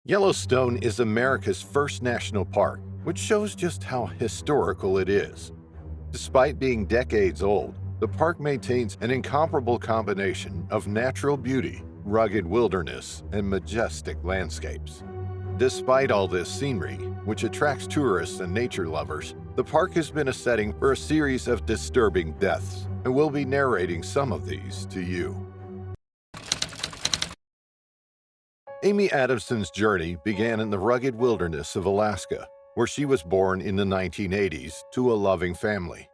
Yellowstone is America's first national park, which shows just how historical it is. Despite being decades old, the park maintains an incomparable combination of natural beauty, rugged wilderness, and majestic landscapes. Despite all this scenery, which attracts tourists and nature lovers, the park has been a setting for a series of disturbing deaths, and we'll be narrating some of these to you. Amy Adamson's journey began in the rugged wilderness of Alaska, where she was born in the 1980s to a loving family.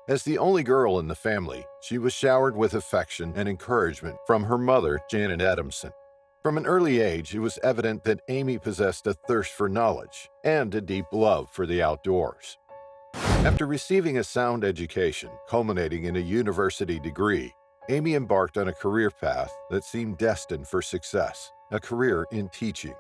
As the only girl in the family, she was showered with affection and encouragement from her mother, Janet Adamson. From an early age, it was evident that Amy possessed a thirst for knowledge and a deep love for the outdoors. After receiving a sound education, culminating in a university degree, Amy embarked on a career path that seemed destined for success, a career in teaching.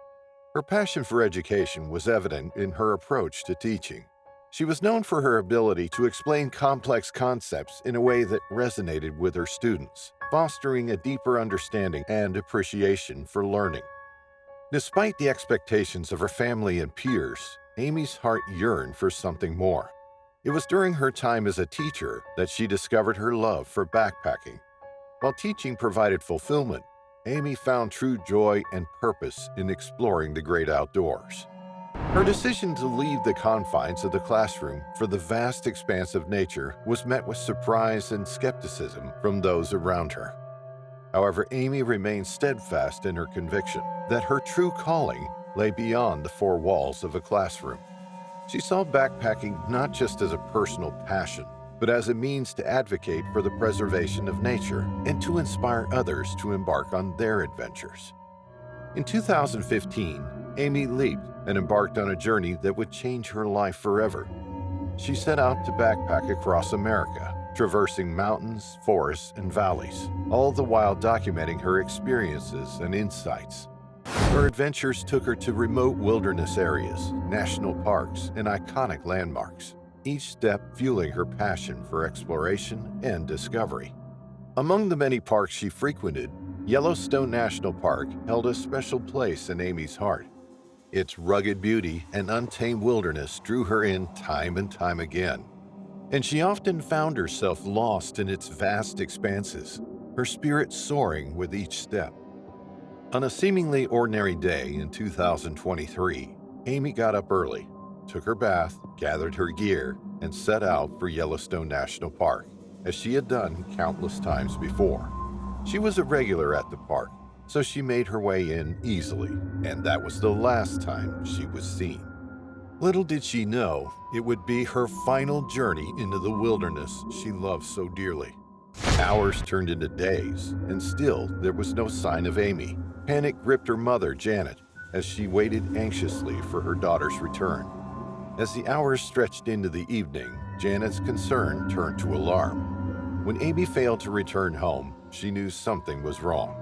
Her passion for education was evident in her approach to teaching. She was known for her ability to explain complex concepts in a way that resonated with her students, fostering a deeper understanding and appreciation for learning. Despite the expectations of her family and peers, Amy's heart yearned for something more. It was during her time as a teacher that she discovered her love for backpacking. While teaching provided fulfillment, Amy found true joy and purpose in exploring the great outdoors. Her decision to leave the confines of the classroom for the vast expanse of nature was met with surprise and skepticism from those around her. However, Amy remained steadfast in her conviction that her true calling lay beyond the four walls of a classroom. She saw backpacking not just as a personal passion, but as a means to advocate for the preservation of nature and to inspire others to embark on their adventures. In 2015, Amy leaped and embarked on a journey that would change her life forever. She set out to backpack across America, traversing mountains, forests, and valleys, all the while documenting her experiences and insights. Her adventures took her to remote wilderness areas, national parks, and iconic landmarks, each step fueling her passion for exploration and discovery. Among the many parks she frequented, Yellowstone National Park held a special place in Amy's heart. Its rugged beauty and untamed wilderness drew her in time and time again, and she often found herself lost in its vast expanses, her spirit soaring with each step. On a seemingly ordinary day in 2023, Amy got up early, took her bath, gathered her gear, and set out for Yellowstone National Park, as she had done countless times before. She was a regular at the park, so she made her way in easily, and that was the last time she was seen. Little did she know it would be her final journey into the wilderness she loved so dearly. Hours turned into days, and still there was no sign of Amy. Panic gripped her mother, Janet, as she waited anxiously for her daughter's return. As the hours stretched into the evening, Janet's concern turned to alarm. When Amy failed to return home, she knew something was wrong.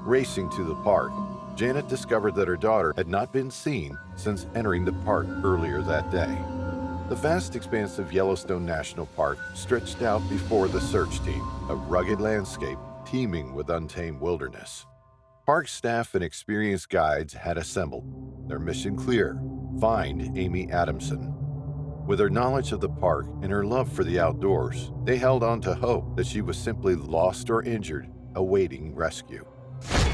Racing to the park, Janet discovered that her daughter had not been seen since entering the park earlier that day. The vast expanse of Yellowstone National Park stretched out before the search team, a rugged landscape teeming with untamed wilderness. Park staff and experienced guides had assembled, their mission clear: find Amy Adamson. With her knowledge of the park and her love for the outdoors, they held on to hope that she was simply lost or injured, awaiting rescue.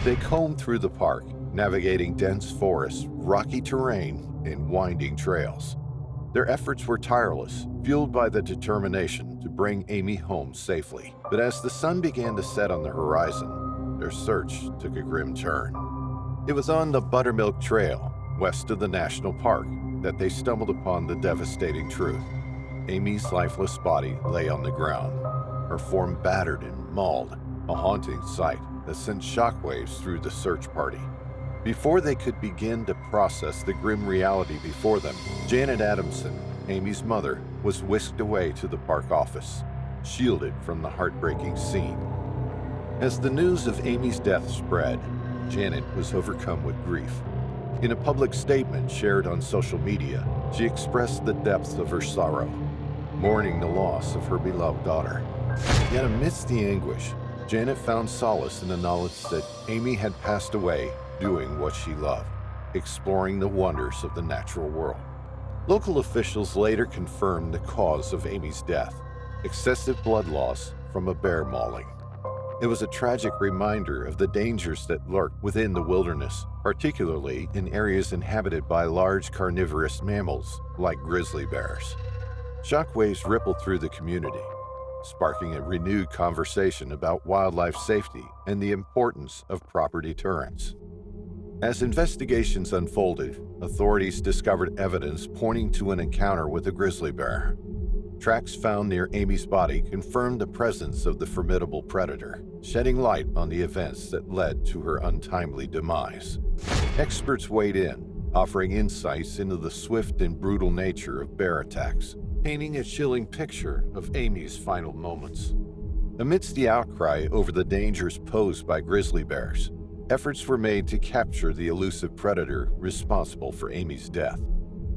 They combed through the park, navigating dense forests, rocky terrain, and winding trails. Their efforts were tireless, fueled by the determination to bring Amy home safely. But as the sun began to set on the horizon, their search took a grim turn. It was on the Buttermilk Trail, west of the national park, that they stumbled upon the devastating truth. Amy's lifeless body lay on the ground, her form battered and mauled, a haunting sight that sent shockwaves through the search party. Before they could begin to process the grim reality before them, Janet Adamson, Amy's mother, was whisked away to the park office, shielded from the heartbreaking scene. As the news of Amy's death spread, Janet was overcome with grief. In a public statement shared on social media, she expressed the depths of her sorrow, mourning the loss of her beloved daughter. Yet amidst the anguish, Janet found solace in the knowledge that Amy had passed away doing what she loved. exploring the wonders of the natural world. Local officials later confirmed the cause of Amy's death: excessive blood loss from a bear mauling. It was a tragic reminder of the dangers that lurk within the wilderness, particularly in areas inhabited by large carnivorous mammals like grizzly bears. Shockwaves rippled through the community, sparking a renewed conversation about wildlife safety and the importance of proper deterrence. As investigations unfolded, authorities discovered evidence pointing to an encounter with a grizzly bear. Tracks found near Amy's body confirmed the presence of the formidable predator, shedding light on the events that led to her untimely demise. Experts weighed in, offering insights into the swift and brutal nature of bear attacks, painting a chilling picture of Amy's final moments. Amidst the outcry over the dangers posed by grizzly bears, efforts were made to capture the elusive predator responsible for Amy's death.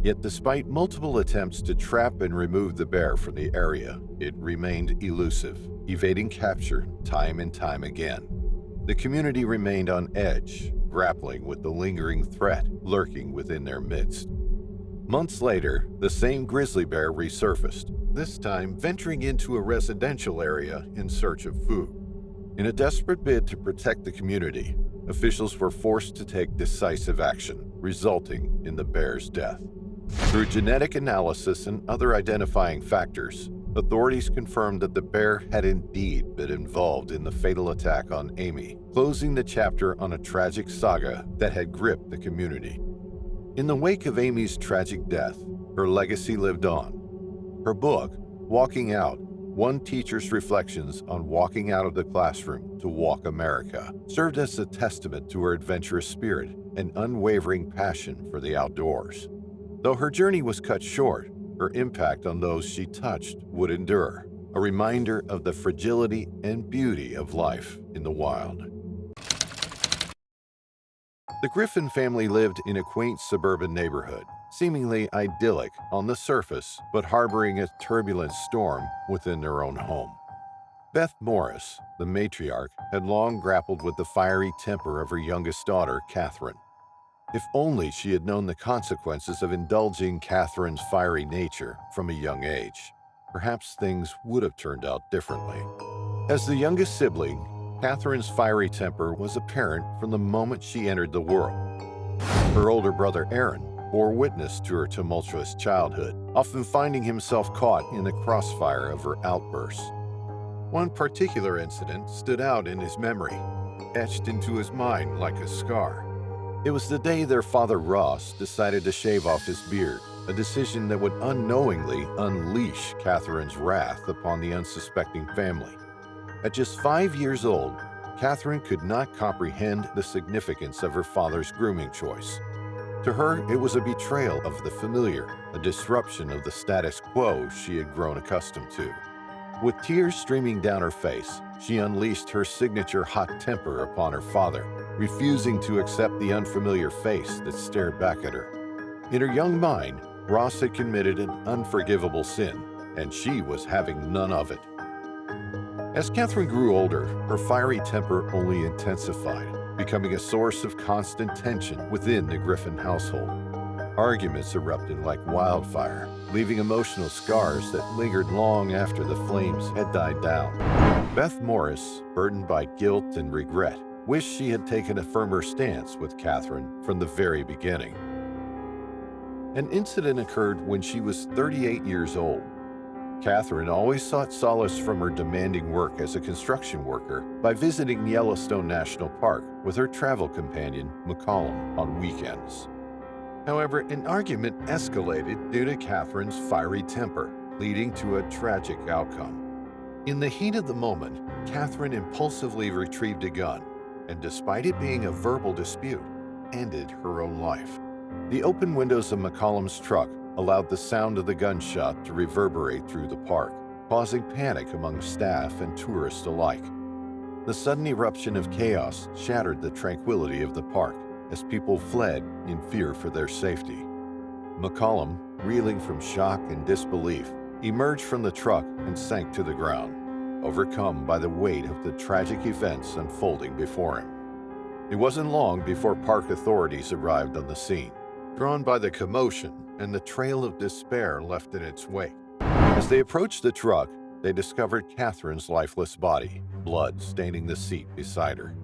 Yet despite multiple attempts to trap and remove the bear from the area, it remained elusive, evading capture time and time again. The community remained on edge, grappling with the lingering threat lurking within their midst. Months later, the same grizzly bear resurfaced, this time venturing into a residential area in search of food. In a desperate bid to protect the community, officials were forced to take decisive action, resulting in the bear's death. Through genetic analysis and other identifying factors, authorities confirmed that the bear had indeed been involved in the fatal attack on Amy, closing the chapter on a tragic saga that had gripped the community. In the wake of Amy's tragic death, her legacy lived on. Her book, Walking Out: One Teacher's Reflections on Walking Out of the Classroom to Walk America, served as a testament to her adventurous spirit and unwavering passion for the outdoors. Though her journey was cut short, her impact on those she touched would endure, a reminder of the fragility and beauty of life in the wild. The Griffin family lived in a quaint suburban neighborhood, seemingly idyllic on the surface, but harboring a turbulent storm within their own home. Beth Morris, the matriarch, had long grappled with the fiery temper of her youngest daughter, Catherine. If only she had known the consequences of indulging Catherine's fiery nature from a young age, perhaps things would have turned out differently. As the youngest sibling, Catherine's fiery temper was apparent from the moment she entered the world. Her older brother Aaron bore witness to her tumultuous childhood, often finding himself caught in the crossfire of her outbursts. One particular incident stood out in his memory, etched into his mind like a scar. It was the day their father Ross decided to shave off his beard, a decision that would unknowingly unleash Catherine's wrath upon the unsuspecting family. At just 5 years old, Catherine could not comprehend the significance of her father's grooming choice. To her, it was a betrayal of the familiar, a disruption of the status quo she had grown accustomed to. With tears streaming down her face, she unleashed her signature hot temper upon her father, refusing to accept the unfamiliar face that stared back at her. In her young mind, Ross had committed an unforgivable sin, and she was having none of it. As Catherine grew older, her fiery temper only intensified, becoming a source of constant tension within the Griffin household. Arguments erupted like wildfire, leaving emotional scars that lingered long after the flames had died down. Beth Morris, burdened by guilt and regret, wished she had taken a firmer stance with Catherine from the very beginning. An incident occurred when she was 38 years old. Catherine always sought solace from her demanding work as a construction worker by visiting Yellowstone National Park with her travel companion, McCollum, on weekends. However, an argument escalated due to Catherine's fiery temper, leading to a tragic outcome. In the heat of the moment, Catherine impulsively retrieved a gun, and despite it being a verbal dispute, ended her own life. The open windows of McCollum's truck allowed the sound of the gunshot to reverberate through the park, causing panic among staff and tourists alike. The sudden eruption of chaos shattered the tranquility of the park as people fled in fear for their safety. McCollum, reeling from shock and disbelief, emerged from the truck and sank to the ground, overcome by the weight of the tragic events unfolding before him. It wasn't long before park authorities arrived on the scene, drawn by the commotion and the trail of despair left in its wake. As they approached the truck, they discovered Catherine's lifeless body, blood staining the seat beside her.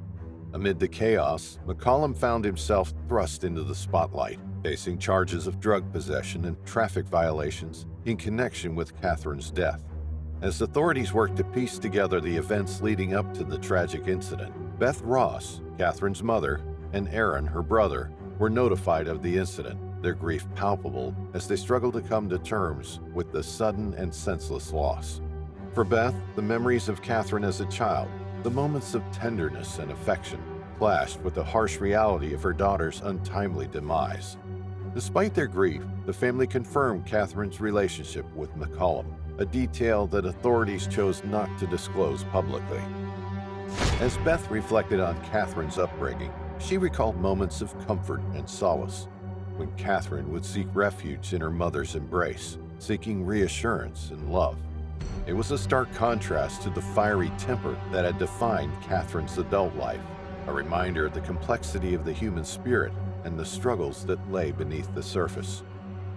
Amid the chaos, McCollum found himself thrust into the spotlight, facing charges of drug possession and traffic violations in connection with Catherine's death. As authorities worked to piece together the events leading up to the tragic incident, Beth Ross, Catherine's mother, and Aaron, her brother, were notified of the incident, their grief palpable as they struggled to come to terms with the sudden and senseless loss. For Beth, the memories of Catherine as a child, the moments of tenderness and affection, clashed with the harsh reality of her daughter's untimely demise. Despite their grief, the family confirmed Catherine's relationship with McCollum, a detail that authorities chose not to disclose publicly. As Beth reflected on Catherine's upbringing, she recalled moments of comfort and solace, when Catherine would seek refuge in her mother's embrace, seeking reassurance and love. It was a stark contrast to the fiery temper that had defined Catherine's adult life, a reminder of the complexity of the human spirit and the struggles that lay beneath the surface.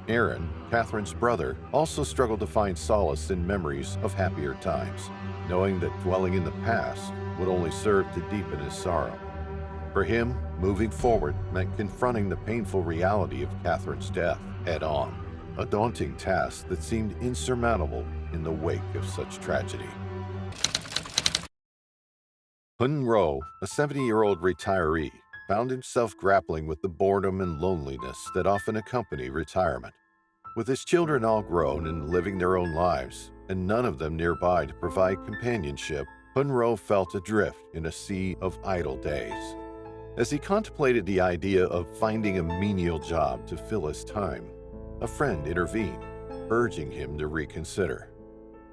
Aaron, Catherine's brother, also struggled to find solace in memories of happier times, knowing that dwelling in the past would only serve to deepen his sorrow. For him, moving forward meant confronting the painful reality of Catherine's death head-on, a daunting task that seemed insurmountable in the wake of such tragedy. Hun Ro, a 70-year-old retiree, found himself grappling with the boredom and loneliness that often accompany retirement. With his children all grown and living their own lives, and none of them nearby to provide companionship, Hun Ro felt adrift in a sea of idle days. As he contemplated the idea of finding a menial job to fill his time, a friend intervened, urging him to reconsider.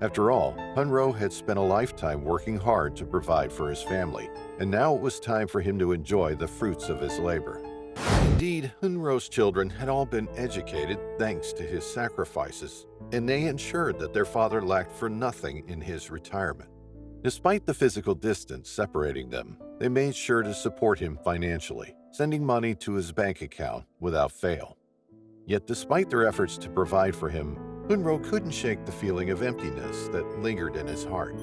After all, Hun Ro had spent a lifetime working hard to provide for his family, and now it was time for him to enjoy the fruits of his labor. Indeed, Hun Ro's children had all been educated thanks to his sacrifices, and they ensured that their father lacked for nothing in his retirement. Despite the physical distance separating them, they made sure to support him financially, sending money to his bank account without fail. Yet despite their efforts to provide for him, Hun Ro couldn't shake the feeling of emptiness that lingered in his heart.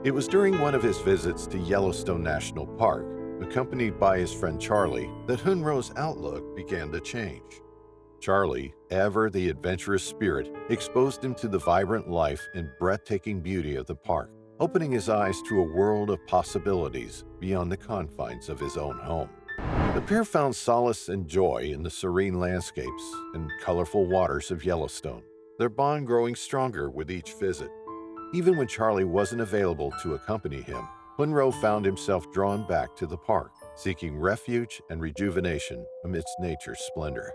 It was during one of his visits to Yellowstone National Park, accompanied by his friend Charlie, that Hun Ro's outlook began to change. Charlie, ever the adventurous spirit, exposed him to the vibrant life and breathtaking beauty of the park, opening his eyes to a world of possibilities beyond the confines of his own home. The pair found solace and joy in the serene landscapes and colorful waters of Yellowstone, their bond growing stronger with each visit. Even when Charlie wasn't available to accompany him, Hun Ro found himself drawn back to the park, seeking refuge and rejuvenation amidst nature's splendor.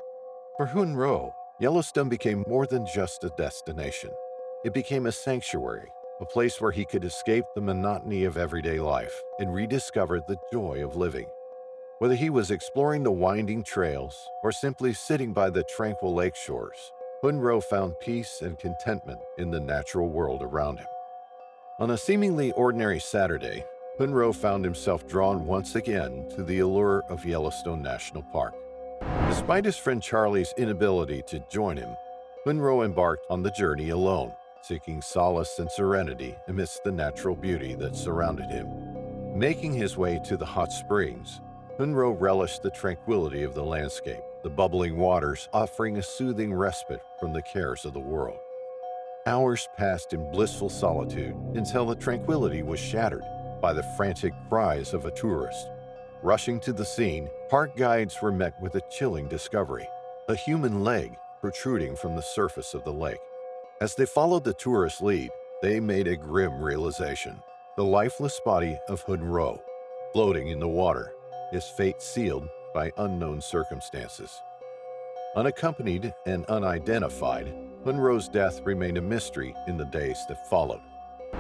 For Hun Ro, Yellowstone became more than just a destination. It became a sanctuary, a place where he could escape the monotony of everyday life and rediscover the joy of living. Whether he was exploring the winding trails or simply sitting by the tranquil lake shores, Hun Ro found peace and contentment in the natural world around him. On a seemingly ordinary Saturday, Hun Ro found himself drawn once again to the allure of Yellowstone National Park. Despite his friend Charlie's inability to join him, Hun Ro embarked on the journey alone, seeking solace and serenity amidst the natural beauty that surrounded him. Making his way to the hot springs, Hun Ro relished the tranquility of the landscape, the bubbling waters offering a soothing respite from the cares of the world. Hours passed in blissful solitude until the tranquility was shattered by the frantic cries of a tourist. Rushing to the scene, park guides were met with a chilling discovery: a human leg protruding from the surface of the lake. As they followed the tourist's lead, they made a grim realization: the lifeless body of Hun Ro, floating in the water, his fate sealed by unknown circumstances. Unaccompanied and unidentified, Hun Ro's death remained a mystery in the days that followed.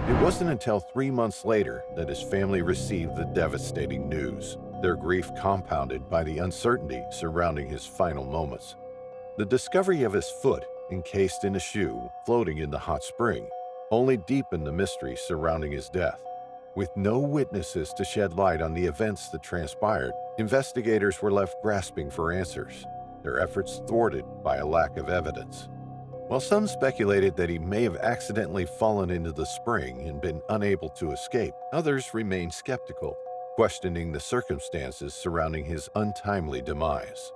It wasn't until 3 months later that his family received the devastating news, their grief compounded by the uncertainty surrounding his final moments. The discovery of his foot, encased in a shoe, floating in the hot spring, only deepened the mystery surrounding his death. With no witnesses to shed light on the events that transpired, Investigators were left grasping for answers, their efforts thwarted by a lack of evidence. While some speculated that he may have accidentally fallen into the spring and been unable to escape, others remained skeptical, questioning the circumstances surrounding his untimely demise.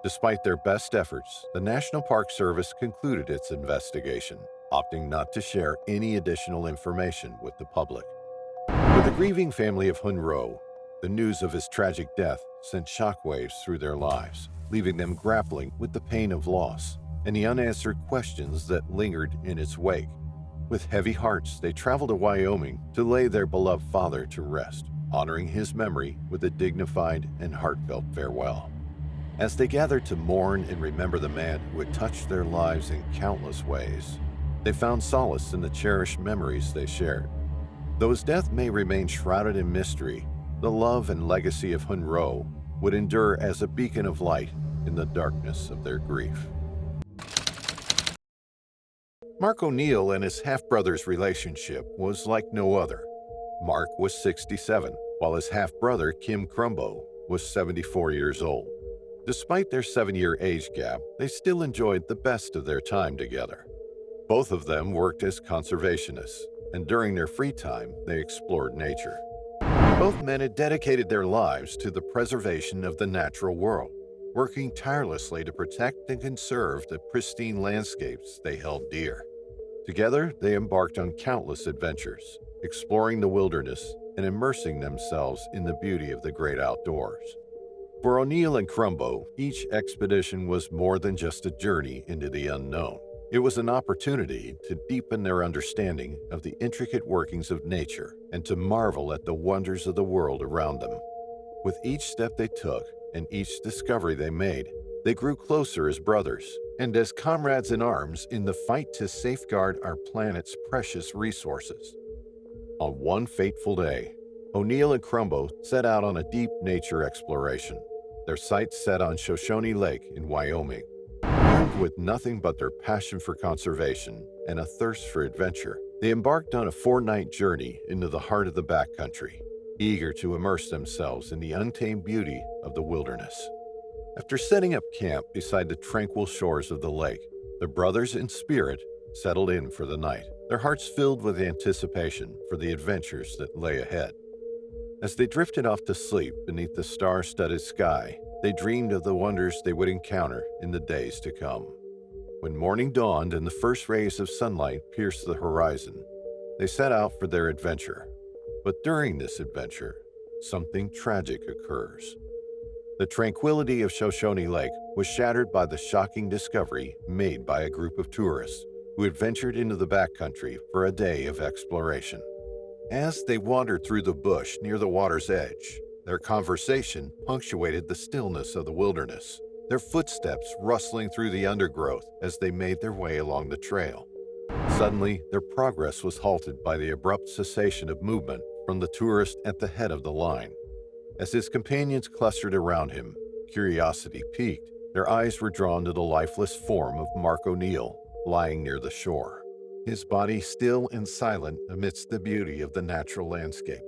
Despite their best efforts, the National Park Service concluded its investigation, opting not to share any additional information with the public. For the grieving family of Hun Ro, the news of his tragic death sent shockwaves through their lives, leaving them grappling with the pain of loss and the unanswered questions that lingered in its wake. With heavy hearts, they traveled to Wyoming to lay their beloved father to rest, honoring his memory with a dignified and heartfelt farewell. As they gathered to mourn and remember the man who had touched their lives in countless ways, they found solace in the cherished memories they shared. Though his death may remain shrouded in mystery, the love and legacy of Hun Ro would endure as a beacon of light in the darkness of their grief. Mark O'Neill and his half-brother's relationship was like no other. Mark was 67, while his half-brother, Kim Crumbo, was 74 years old. Despite their 7-year age gap, they still enjoyed the best of their time together. Both of them worked as conservationists, and during their free time, they explored nature. Both men had dedicated their lives to the preservation of the natural world, working tirelessly to protect and conserve the pristine landscapes they held dear. Together, they embarked on countless adventures, exploring the wilderness and immersing themselves in the beauty of the great outdoors. For O'Neill and Crumbo, each expedition was more than just a journey into the unknown. It was an opportunity to deepen their understanding of the intricate workings of nature and to marvel at the wonders of the world around them. With each step they took and each discovery they made, they grew closer as brothers and as comrades in arms in the fight to safeguard our planet's precious resources. On one fateful day, O'Neill and Crumbo set out on a deep nature exploration, their sights set on Shoshone Lake in Wyoming. Armed with nothing but their passion for conservation and a thirst for adventure, they embarked on a 4-night journey into the heart of the backcountry, eager to immerse themselves in the untamed beauty of the wilderness. After setting up camp beside the tranquil shores of the lake, the brothers in spirit settled in for the night, their hearts filled with anticipation for the adventures that lay ahead. As they drifted off to sleep beneath the star-studded sky, they dreamed of the wonders they would encounter in the days to come. When morning dawned and the first rays of sunlight pierced the horizon, they set out for their adventure. But during this adventure, something tragic occurs. The tranquility of Shoshone Lake was shattered by the shocking discovery made by a group of tourists who had ventured into the backcountry for a day of exploration. As they wandered through the bush near the water's edge, their conversation punctuated the stillness of the wilderness, their footsteps rustling through the undergrowth as they made their way along the trail. Suddenly, their progress was halted by the abrupt cessation of movement from the tourist at the head of the line. As his companions clustered around him, curiosity piqued. Their eyes were drawn to the lifeless form of Mark O'Neill, lying near the shore, his body still and silent amidst the beauty of the natural landscape.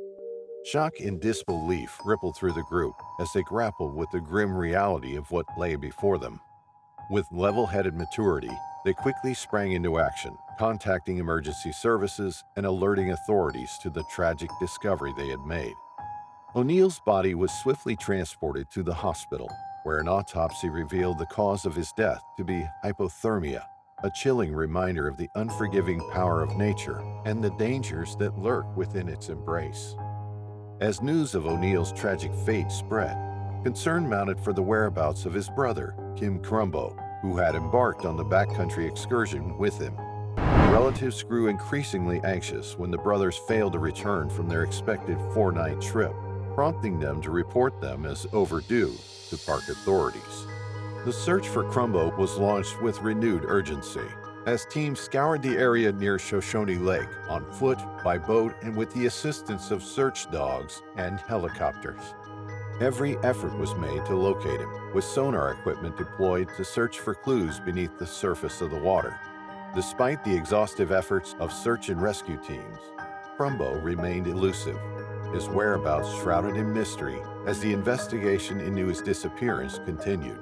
Shock and disbelief rippled through the group as they grappled with the grim reality of what lay before them. With level-headed maturity, they quickly sprang into action, contacting emergency services and alerting authorities to the tragic discovery they had made. O'Neill's body was swiftly transported to the hospital, where an autopsy revealed the cause of his death to be hypothermia, a chilling reminder of the unforgiving power of nature and the dangers that lurk within its embrace. As news of O'Neill's tragic fate spread, concern mounted for the whereabouts of his brother, Kim Crumbo, who had embarked on the backcountry excursion with him. Relatives grew increasingly anxious when the brothers failed to return from their expected 4-night trip, prompting them to report them as overdue to park authorities. The search for Crumbo was launched with renewed urgency, as teams scoured the area near Shoshone Lake on foot, by boat, and with the assistance of search dogs and helicopters. Every effort was made to locate him, with sonar equipment deployed to search for clues beneath the surface of the water. Despite the exhaustive efforts of search and rescue teams, Crumbo remained elusive. his whereabouts shrouded in mystery as the investigation into his disappearance continued.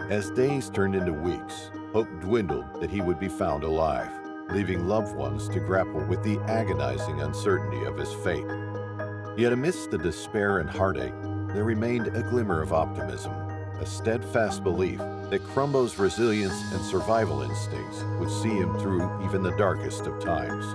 As days turned into weeks, hope dwindled that he would be found alive, leaving loved ones to grapple with the agonizing uncertainty of his fate. Yet amidst the despair and heartache, there remained a glimmer of optimism, a steadfast belief that Crumbo's resilience and survival instincts would see him through even the darkest of times.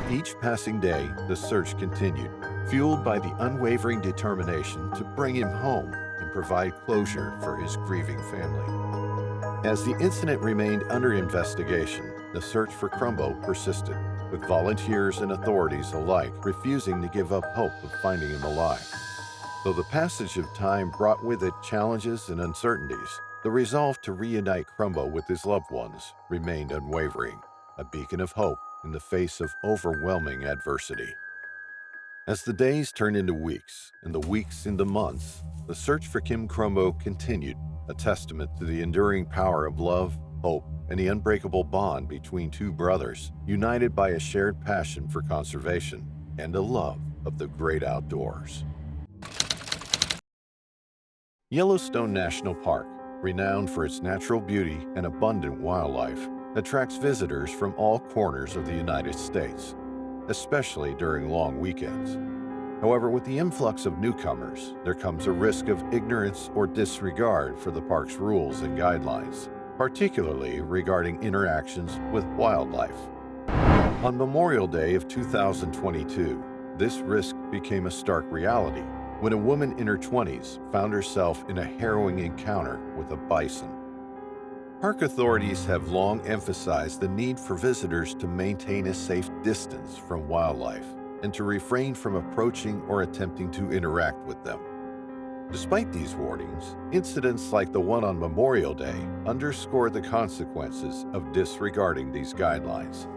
With each passing day, the search continued, fueled by the unwavering determination to bring him home and provide closure for his grieving family. As the incident remained under investigation, the search for Crumbo persisted, with volunteers and authorities alike refusing to give up hope of finding him alive. Though the passage of time brought with it challenges and uncertainties, the resolve to reunite Crumbo with his loved ones remained unwavering, a beacon of hope in the face of overwhelming adversity. As the days turned into weeks and the weeks into months, the search for Kim Crumbo continued, a testament to the enduring power of love, hope, and the unbreakable bond between two brothers, united by a shared passion for conservation and a love of the great outdoors. Yellowstone National Park, renowned for its natural beauty and abundant wildlife, attracts visitors from all corners of the United States, especially during long weekends. However, with the influx of newcomers, there comes a risk of ignorance or disregard for the park's rules and guidelines, particularly regarding interactions with wildlife. On Memorial Day of 2022, this risk became a stark reality when a woman in her 20s found herself in a harrowing encounter with a bison. Park authorities have long emphasized the need for visitors to maintain a safe distance from wildlife and to refrain from approaching or attempting to interact with them. Despite these warnings, incidents like the one on Memorial Day underscore the consequences of disregarding these guidelines.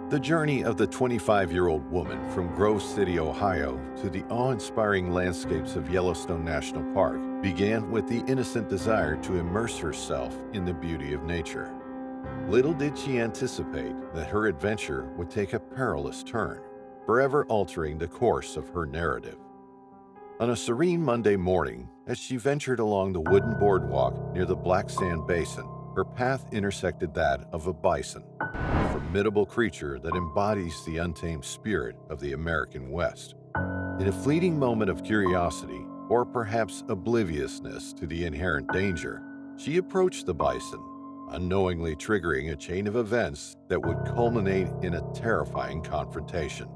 The journey of the 25-year-old woman from Grove City, Ohio, to the awe-inspiring landscapes of Yellowstone National Park began with the innocent desire to immerse herself in the beauty of nature. Little did she anticipate that her adventure would take a perilous turn, forever altering the course of her narrative. On a serene Monday morning, as she ventured along the wooden boardwalk near the Black Sand Basin, her path intersected that of a bison, a formidable creature that embodies the untamed spirit of the American West. In a fleeting moment of curiosity, or perhaps obliviousness to the inherent danger, she approached the bison, unknowingly triggering a chain of events that would culminate in a terrifying confrontation.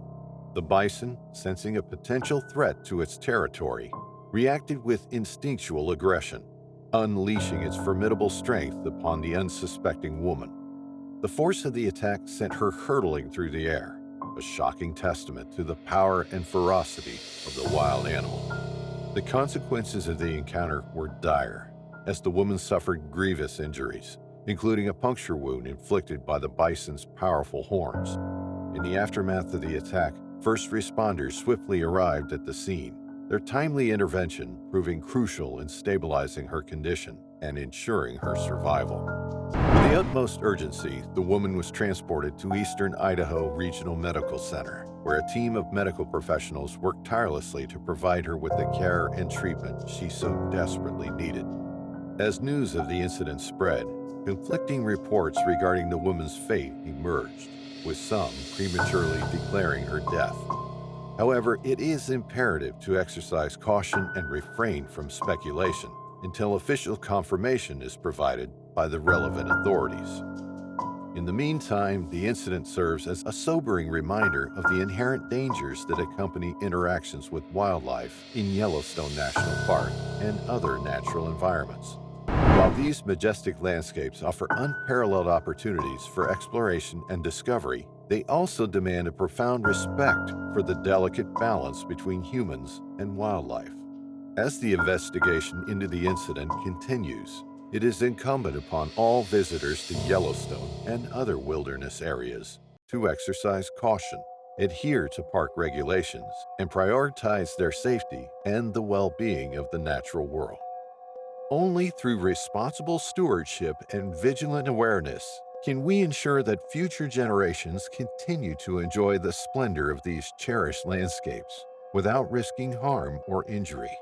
The bison, sensing a potential threat to its territory, reacted with instinctual aggression, unleashing its formidable strength upon the unsuspecting woman. The force of the attack sent her hurtling through the air, a shocking testament to the power and ferocity of the wild animal. The consequences of the encounter were dire, as the woman suffered grievous injuries, including a puncture wound inflicted by the bison's powerful horns. In the aftermath of the attack, first responders swiftly arrived at the scene, their timely intervention proving crucial in stabilizing her condition and ensuring her survival. With the utmost urgency, the woman was transported to Eastern Idaho Regional Medical Center, where a team of medical professionals worked tirelessly to provide her with the care and treatment she so desperately needed. As news of the incident spread, conflicting reports regarding the woman's fate emerged, with some prematurely declaring her death. However, it is imperative to exercise caution and refrain from speculation until official confirmation is provided by the relevant authorities. In the meantime, the incident serves as a sobering reminder of the inherent dangers that accompany interactions with wildlife in Yellowstone National Park and other natural environments. While these majestic landscapes offer unparalleled opportunities for exploration and discovery, they also demand a profound respect for the delicate balance between humans and wildlife. As the investigation into the incident continues, it is incumbent upon all visitors to Yellowstone and other wilderness areas to exercise caution, adhere to park regulations, and prioritize their safety and the well-being of the natural world. Only through responsible stewardship and vigilant awareness can we ensure that future generations continue to enjoy the splendor of these cherished landscapes. without risking harm or injury.